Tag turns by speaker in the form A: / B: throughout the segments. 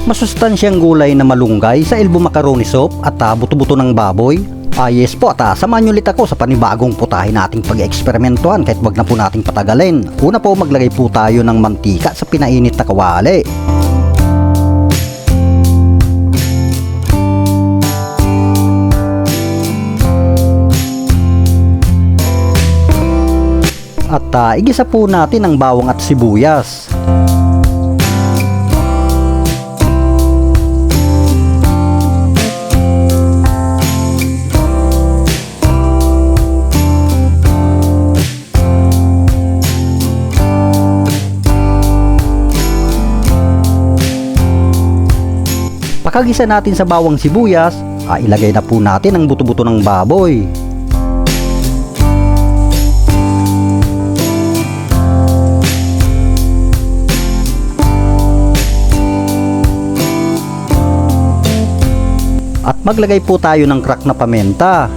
A: Masustansyang gulay na malunggay sa elbow macaroni soup at buto-buto ng baboy. Yes po, at samahan nyo ulit ako sa panibagong putahe nating pag-eksperimentuhan kahit wag na po nating patagalin. Una po, maglagay po tayo ng mantika sa pinainit na kawali. At igisa po natin ang bawang at sibuyas. Pagkagisa natin sa bawang sibuyas, ilagay na po natin ang buto-buto ng baboy. At maglagay po tayo ng crack na pamenta.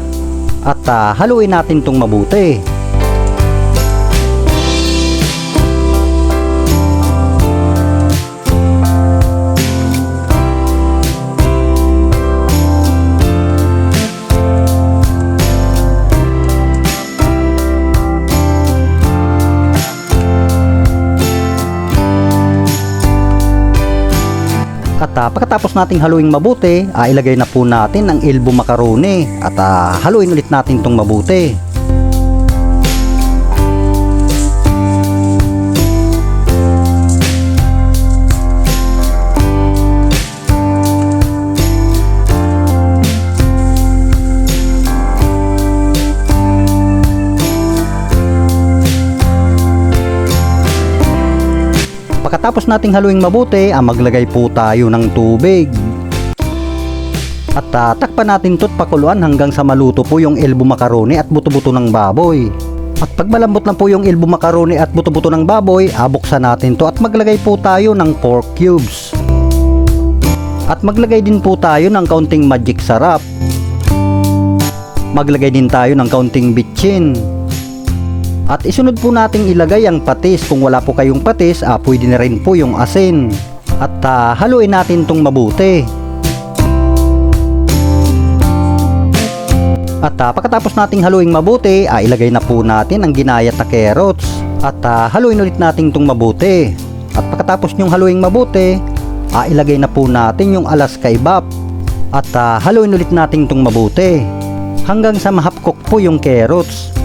A: At haluin natin itong mabuti. At pagkatapos nating haluin mabuti, ilagay na po natin ang elbow macaroni at haluin ulit natin itong mabuti. Pagkatapos nating haluing mabuti, maglagay po tayo ng tubig. At takpan natin ito't pakuluan hanggang sa maluto po yung elbow macaroni at buto-buto ng baboy. At pag malambot na po yung elbow macaroni at buto-buto ng baboy, buksan natin to at maglagay po tayo ng pork cubes. At maglagay din po tayo ng kaunting magic sarap. Maglagay din tayo ng kaunting bitchin. At isunod po nating ilagay ang patis. Kung wala po kayong patis, pwede na rin po yung asin. At haluin natin itong mabuti. At pagkatapos nating haluing mabuti, ilagay na po natin ang ginayat na carrots. At haluin ulit natin itong mabuti. At pagkatapos nyong haluing mabuti, ilagay na po natin yung Alaska Bap. At haluin ulit natin itong mabuti hanggang sa mahapkok po yung carrots.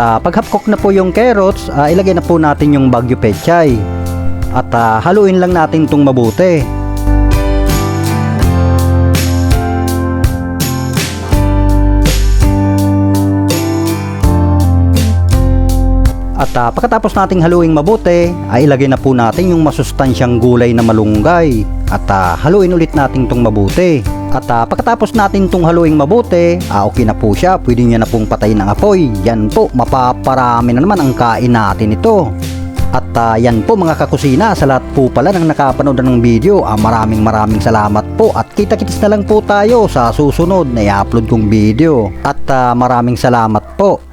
A: At paghapkok na po yung carrots, ilagay na po natin yung Baguio Pechay. At haluin lang natin itong mabuti. At pagkatapos nating haluing mabuti, ilagay na po natin yung masustansyang gulay na malunggay. At haluin ulit natin itong mabuti. At pagkatapos natin itong haluing mabuti, okay na po siya. Pwede nyo na pong patayin ang apoy. Yan po, mapaparami na naman ang kain natin ito. At yan po mga kakusina, sa lahat po pala ng nakapanood ng video, maraming salamat po. At kita-kits na lang po tayo sa susunod na i-upload kong video. At maraming salamat po.